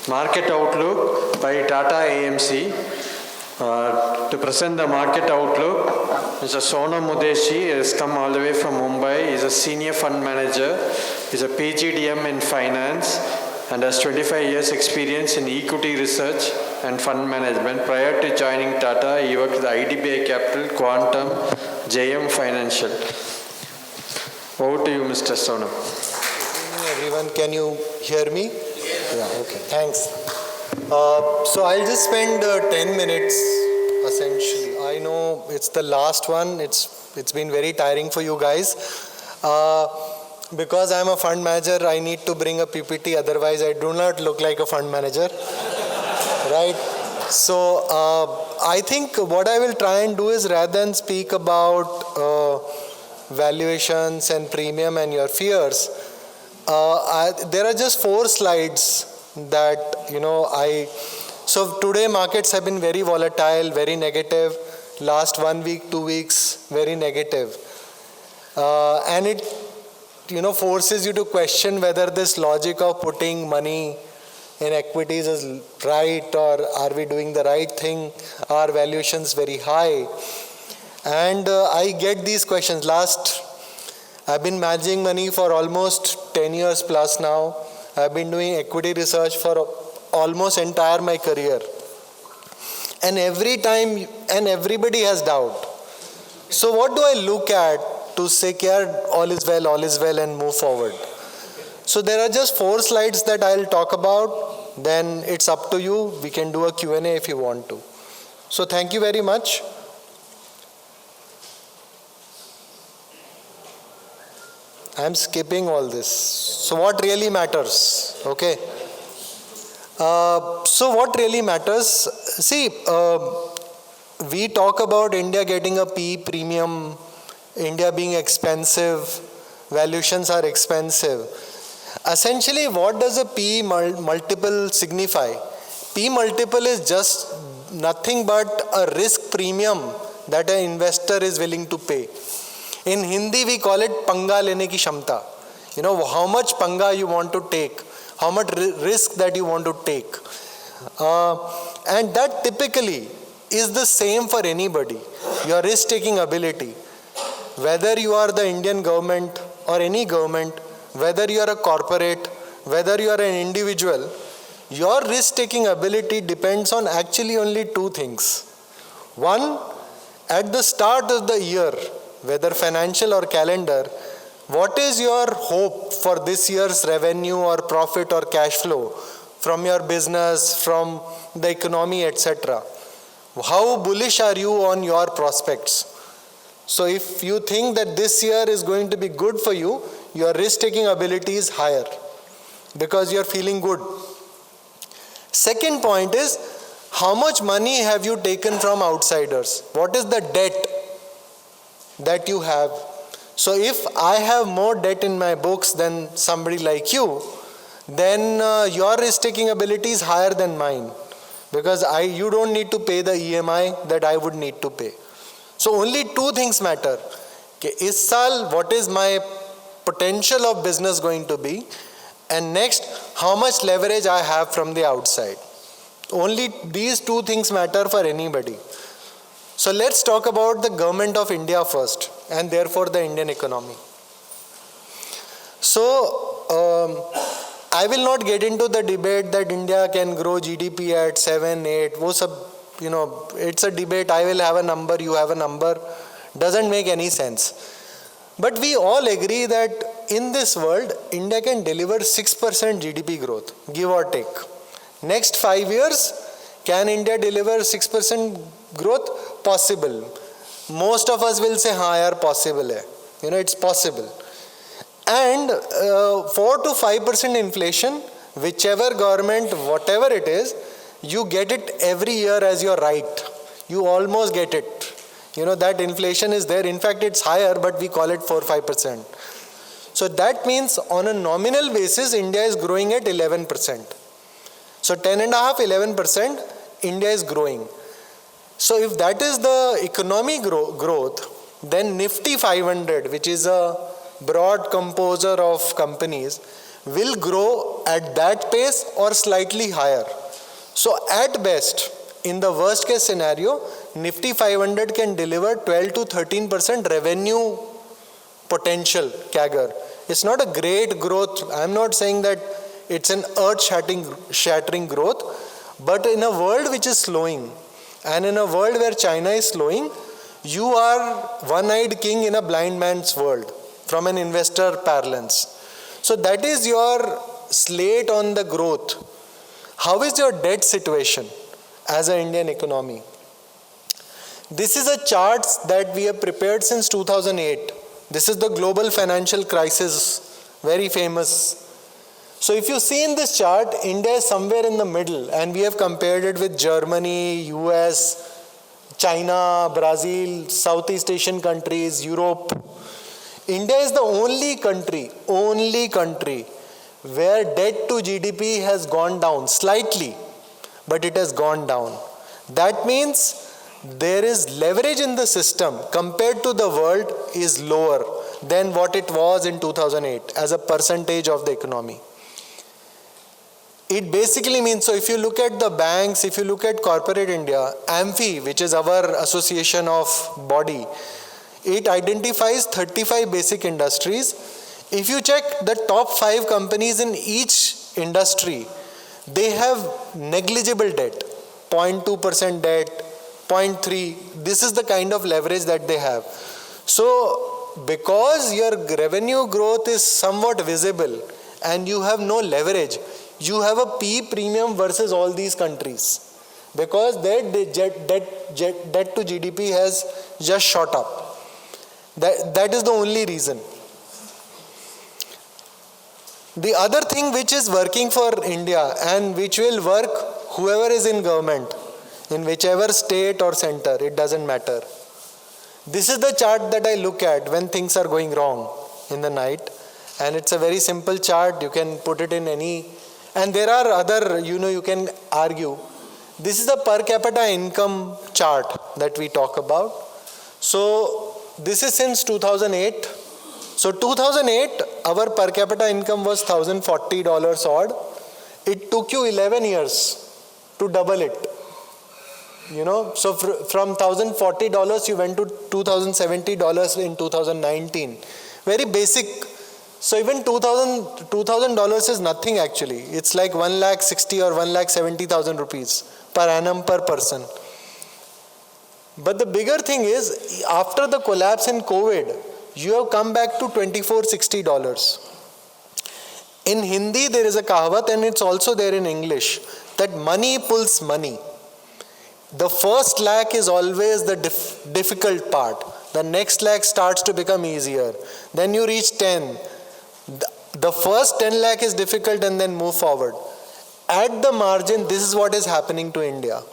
Market Outlook by Tata AMC. To present the market outlook, Mr. Sonam Mudeshi has come all the way from Mumbai. He is a senior fund manager. He is a PGDM in finance and has 25 years experience in equity research and fund management. Prior to joining Tata, he worked with IDBI Capital, Quantum, JM Financial. Over to you, Mr. Sonam. Good evening, everyone. Can you hear me? Yeah, okay. Thanks. So I'll just spend 10 minutes essentially. I know it's the last one. It's been very tiring for you guys. Because I'm a fund manager, I need to bring a PPT. Otherwise, I do not look like a fund manager. Right? So I think what I will try and do is, rather than speak about valuations and premium and your fears, there are just 4 slides that, so today markets have been very volatile, very negative. Last 1 week, 2 weeks, very negative. And it, forces you to question whether this logic of putting money in equities is right, or are we doing the right thing? Are valuations very high? And I get these questions. I've been managing money for almost 10 years plus now. I've been doing equity research for almost entire my career. And every time, and everybody has doubt. So what do I look at to say, all is well, and move forward? So there are just 4 slides that I'll talk about. Then it's up to you. We can do a Q&A if you want to. So thank you very much. I'm skipping all this. So what really matters? Okay. So what really matters? See, we talk about India getting a P premium, India being expensive, valuations are expensive. Essentially, what does a P multiple signify? P multiple is just nothing but a risk premium that an investor is willing to pay. In Hindi, we call it panga lene ki shamta. How much panga you want to take, how much risk that you want to take. And that typically is the same for anybody. Your risk-taking ability. Whether you are the Indian government or any government, whether you are a corporate, whether you are an individual, your risk-taking ability depends on actually only 2 things. One, at the start of the year, whether financial or calendar, what is your hope for this year's revenue or profit or cash flow from your business, from the economy, etc.? How bullish are you on your prospects? So if you think that this year is going to be good for you, your risk-taking ability is higher because you're feeling good. Second point is, how much money have you taken from outsiders? What is the debt that you have? So if I have more debt in my books than somebody like you, then your risk-taking ability is higher than mine, because you don't need to pay the EMI that I would need to pay. So only 2 things matter. Okay, is saal, what is my potential of business going to be? And next, how much leverage I have from the outside. Only these 2 things matter for anybody. So let's talk about the government of India first, and therefore the Indian economy. So I will not get into the debate that India can grow GDP at 7, 8. It's a debate. I will have a number, you have a number. Doesn't make any sense. But we all agree that in this world, India can deliver 6% GDP growth, give or take. Next 5 years, can India deliver 6% growth? Possible. Most of us will say, yaar, possible hai. It's possible. And 4 to 5% inflation, whichever government, whatever it is, you get it every year as your right. You almost get it. That inflation is there. In fact, it's higher, but we call it 4-5%. So that means on a nominal basis, India is growing at 11%. So 10.5-11%, India is growing. So if that is the economic growth, then Nifty 500, which is a broad composer of companies, will grow at that pace or slightly higher. So at best, in the worst case scenario, Nifty 500 can deliver 12 to 13% revenue potential CAGR. It's not a great growth. I'm not saying that it's an earth-shattering growth, but in a world which is slowing, and in a world where China is slowing, you are one-eyed king in a blind man's world from an investor parlance. So that is your slate on the growth. How is your debt situation as an Indian economy? This is a chart that we have prepared since 2008. This is the global financial crisis, very famous. So if you see in this chart, India is somewhere in the middle, and we have compared it with Germany, US, China, Brazil, Southeast Asian countries, Europe. India is the only country where debt to GDP has gone down slightly, but it has gone down. That means there is leverage in the system compared to the world is lower than what it was in 2008 as a percentage of the economy. It basically means, so if you look at the banks, if you look at corporate India, AMFI, which is our association of body, it identifies 35 basic industries. If you check the top 5 companies in each industry, they have negligible debt, 0.2% debt, 0.3. This is the kind of leverage that they have. So because your revenue growth is somewhat visible and you have no leverage, you have a P premium versus all these countries because their debt to GDP has just shot up. That is the only reason. The other thing which is working for India and which will work whoever is in government, in whichever state or center, it doesn't matter. This is the chart that I look at when things are going wrong in the night, and it's a very simple chart. You can put it in any, and there are other, you can argue. This is the per capita income chart that we talk about. So this is since 2008. So 2008, our per capita income was $1,040 odd. It took you 11 years to double it. So from $1,040, you went to $2,070 in 2019. Very basic. So even $2,000 is nothing actually. It's like 1,60,000 or 1,70,000 rupees per annum per person. But the bigger thing is, after the collapse in COVID, you have come back to $2,460. In Hindi, there is a kahavat, and it's also there in English, that money pulls money. The first lakh is always the difficult part. The next lakh starts to become easier. Then you reach 10. The first 10 lakh is difficult and then move forward. At the margin, this is what is happening to India.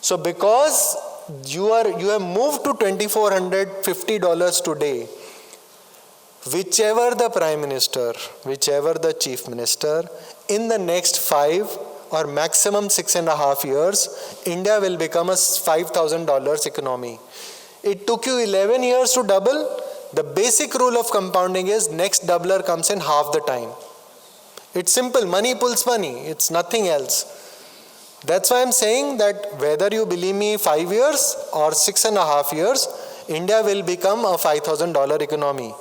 So because you have moved to $2,450 today, whichever the Prime Minister, whichever the Chief Minister, in the next 5 or maximum 6.5 years, India will become a $5,000 economy. It took you 11 years to double. The basic rule of compounding is next doubler comes in half the time. It's simple. Money pulls money. It's nothing else. That's why I'm saying that whether you believe me 5 years or 6.5 years, India will become a $5,000 economy.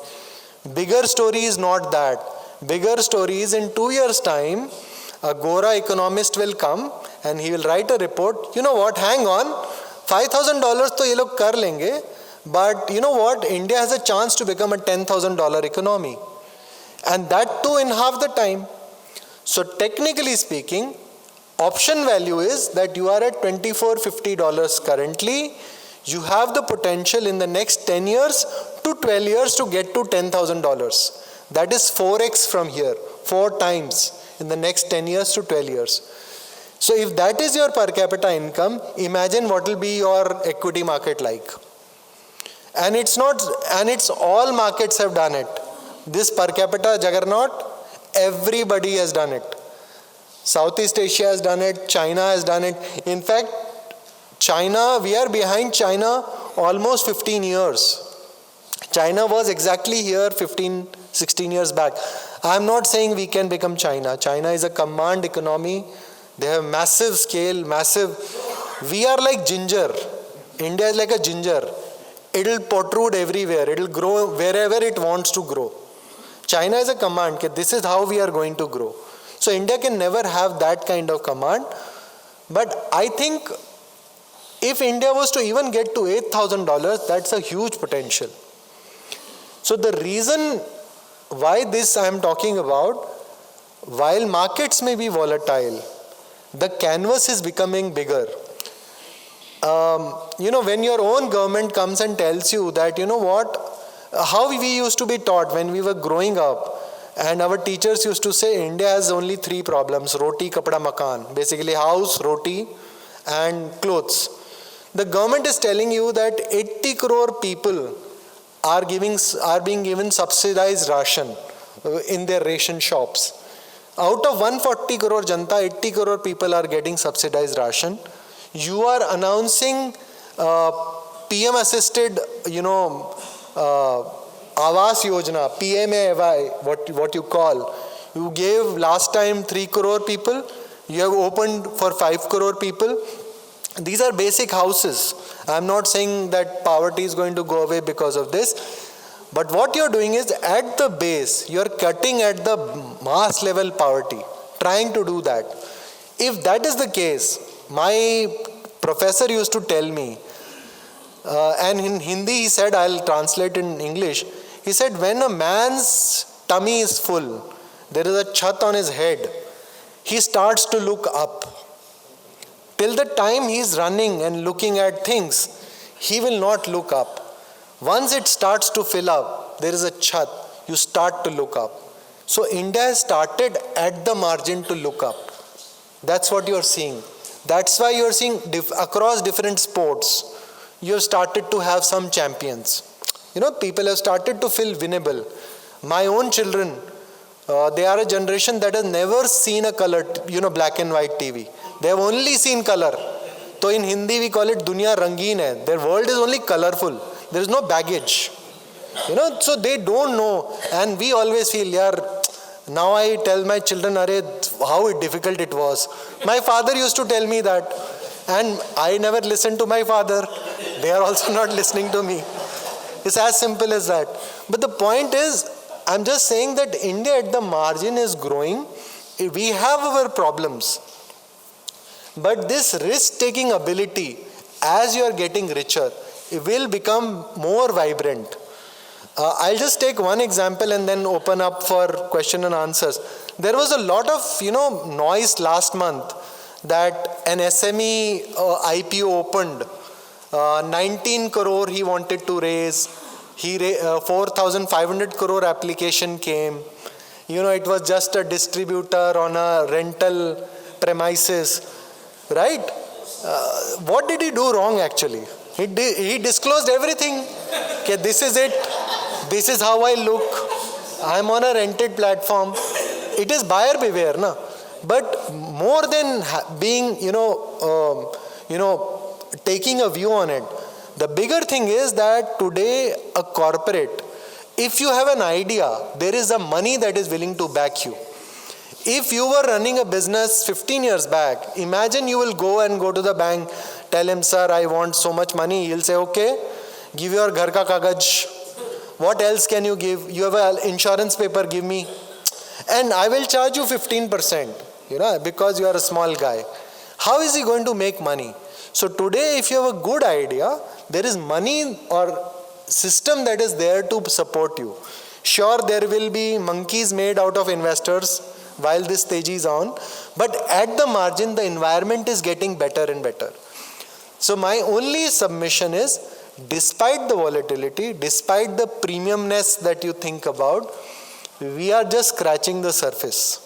Bigger story is not that. Bigger story is in 2 years' time, a Gora economist will come and he will write a report. You know what? Hang on. $5,000 to ye log kar lenge. But you know what? India has a chance to become a $10,000 economy. And that too in half the time. So technically speaking, option value is that you are at $2,450 currently. You have the potential in the next 10 years to 12 years to get to $10,000. That is 4x from here, 4 times in the next 10 years to 12 years. So if that is your per capita income, imagine what will be your equity market like. And it's all markets have done it. This per capita juggernaut, everybody has done it. Southeast Asia has done it, China has done it. In fact, China, we are behind China almost 15 years. China was exactly here 15, 16 years back. I'm not saying we can become China. China is a command economy. They have massive scale, massive. We are like ginger. India is like a ginger. It'll protrude everywhere. It'll grow wherever it wants to grow. China is a command. This is how we are going to grow. So India can never have that kind of command. But I think if India was to even get to $8,000, that's a huge potential. So the reason why this I am talking about, while markets may be volatile, the canvas is becoming bigger. When your own government comes and tells you that, how we used to be taught when we were growing up, and our teachers used to say India has only 3 problems: roti, kapda, makan. Basically house, roti and clothes. The government is telling you that 80 crore people are being given subsidized ration in their ration shops. Out of 140 crore janta, 80 crore people are getting subsidized ration. You are announcing PM assisted, Awas Yojana, PMAY, what you call. You gave last time 3 crore people. You have opened for 5 crore people. These are basic houses. I am not saying that poverty is going to go away because of this. But what you are doing is at the base, you are cutting at the mass level poverty, trying to do that. If that is the case, my professor used to tell me, and in Hindi he said, I'll translate in English. He said, when a man's tummy is full, there is a chat on his head, he starts to look up. Till the time he is running and looking at things, he will not look up. Once it starts to fill up, there is a chat, you start to look up. So India has started at the margin to look up. That's what you are seeing. That's why you are seeing across different sports, you have started to have some champions. People have started to feel winnable. My own children, they are a generation that has never seen a colored, black and white TV. They have only seen color. So in Hindi we call it Dunya Rangeen hai. Their world is only colorful. There is no baggage. So they don't know. And we always feel, now I tell my children, how difficult it was. My father used to tell me that. And I never listened to my father. They are also not listening to me. It's as simple as that. But the point is, I'm just saying that India at the margin is growing. We have our problems. But this risk-taking ability, as you are getting richer, it will become more vibrant. I'll just take one example and then open up for question and answers. There was a lot of, noise last month that an SME IPO opened. 19 crore he wanted to raise. 4,500 crore application came. It was just a distributor on a rental premises, right? What did he do wrong actually? He disclosed everything. Okay, this is it. This is how I look. I'm on a rented platform. It is buyer beware, na? But more than being, taking a view on it, the bigger thing is that today a corporate, if you have an idea, there is a money that is willing to back you. If you were running a business 15 years back, imagine you will go to the bank, tell him, sir, I want so much money. He'll say, okay, give your ghar ka kagaj. What else can you give? You have an insurance paper, give me. And I will charge you 15%, because you are a small guy. How is he going to make money? So today, if you have a good idea, there is money or system that is there to support you. Sure, there will be monkeys made out of investors while this teji is on, but at the margin, the environment is getting better and better. So my only submission is, despite the volatility, despite the premiumness that you think about, we are just scratching the surface.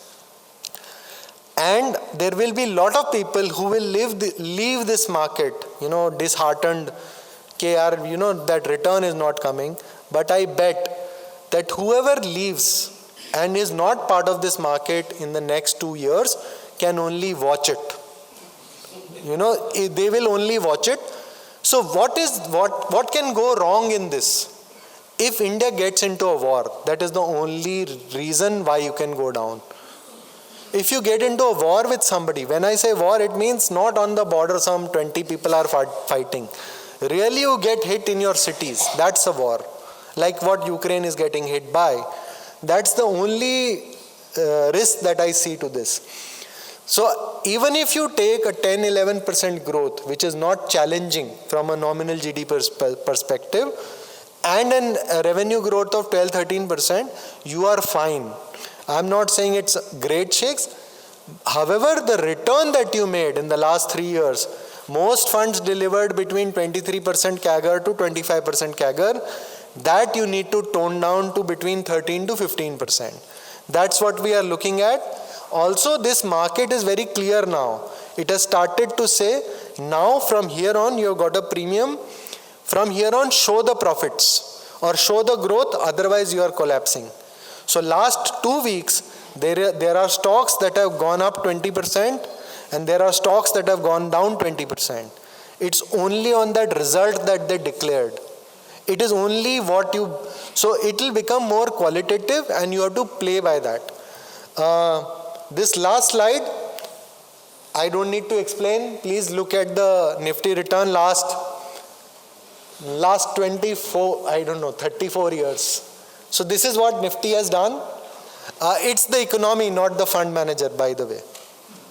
And there will be a lot of people who will leave this market, disheartened, that return is not coming. But I bet that whoever leaves and is not part of this market in the next 2 years can only watch it. They will only watch it. So what can go wrong in this? If India gets into a war, that is the only reason why you can go down. If you get into a war with somebody, when I say war, it means not on the border some 20 people are fighting. Really you get hit in your cities, that's a war. Like what Ukraine is getting hit by. That's the only risk that I see to this. So even if you take a 10-11% growth, which is not challenging from a nominal GDP perspective, and a revenue growth of 12-13%, you are fine. I'm not saying it's great shakes. However, the return that you made in the last 3 years, most funds delivered between 23% CAGR to 25% CAGR, that you need to tone down to between 13 to 15%. That's what we are looking at. Also, this market is very clear now. It has started to say, now from here on, you've got a premium. From here on, show the profits or show the growth, otherwise you are collapsing. So last 2 weeks, there are stocks that have gone up 20% and there are stocks that have gone down 20%. It's only on that result that they declared. It is only what you, so it will become more qualitative and you have to play by that. This last slide, I don't need to explain. Please look at the Nifty return last 24, 34 years. So this is what Nifty has done. It's the economy, not the fund manager, by the way.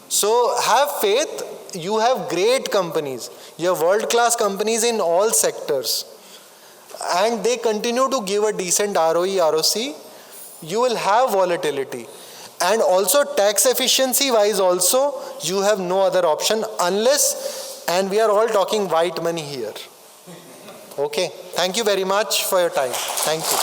So have faith. You have great companies. You have world-class companies in all sectors. And they continue to give a decent ROE, ROC. You will have volatility. And also tax efficiency wise also, you have no other option unless, and we are all talking white money here. Okay. Thank you very much for your time. Thank you.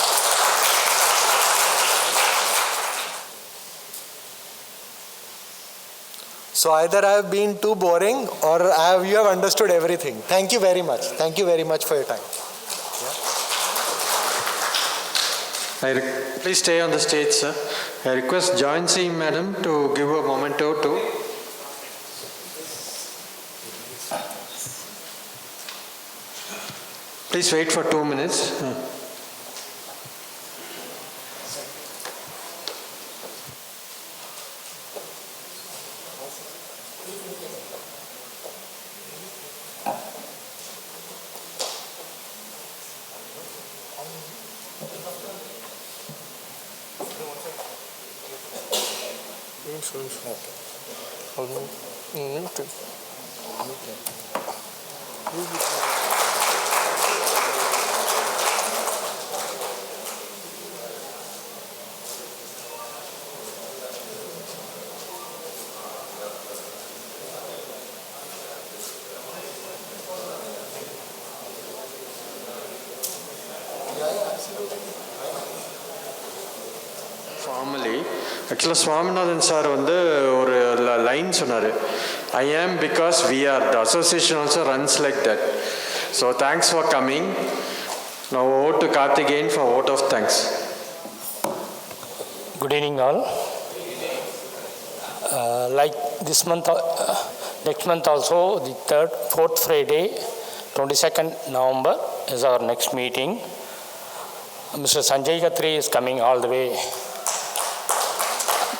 So either I have been too boring or you have understood everything. Thank you very much. Thank you very much for your time. Please stay on the stage, sir. I request Joyansi Madam to give a memento too. Please wait for 2 minutes. Actually, Swaminathan sir வந்து ஒரு line சொன்னாரு. I am because we are. The association also runs like that. So thanks for coming. Now over to Karthikeyan for vote of thanks. Good evening all. Like this month, next month also, the fourth Friday, 22nd November is our next meeting. Mr. Sanjay Khatri is coming all the way.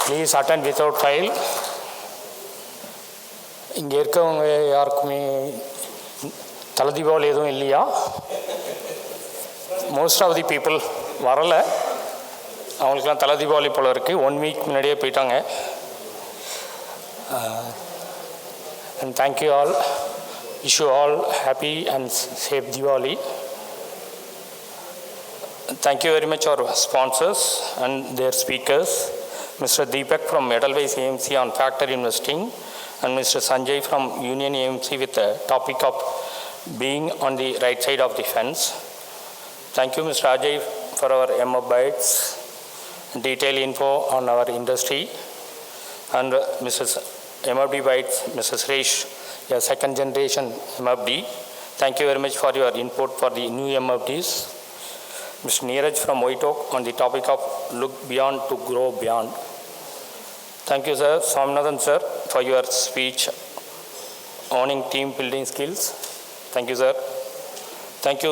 Please attend without fail. இங்கே இருக்கவங்க யாருக்குமே தலை தீபாவளி எதுவும் இல்லையா? Most of the people வரலை. அவங்களுக்குலாம் தலை தீபாவளி போல் இருக்குது. 1 week முன்னாடியே போயிட்டாங்க. And thank you all. Wish you all happy and safe Diwali. Thank you very much our sponsors and their speakers. Mr. Deepak from Edelweiss AMC on factor investing and Mr. Sanjay from Union AMC with the topic of being on the right side of the fence. Thank you Mr. Ajay for our MF Bytes, detailed info on our industry, and Mrs. MFD Bytes, Mrs. Suresh, a second generation MFD. Thank you very much for your input for the new MFDs. Mr. Neeraj from White Oak on the topic of look beyond to grow beyond. Thank you, sir. Swaminathan, sir, for your speech owning team building skills. Thank you, sir. Thank you,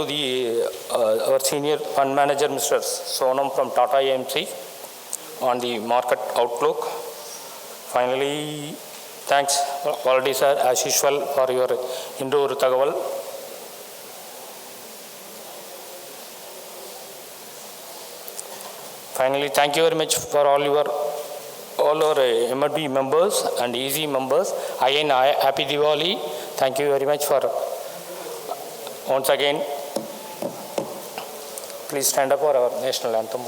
our senior fund manager, Mr. Sonam from Tata AMC, on the market outlook. Finally, thanks, Quality sir, as usual, for your Indo Tagaval. Finally, thank you very much for all our MRB members and EZ members. Again, happy Diwali. Thank you very much for once again. Please stand up for our national anthem.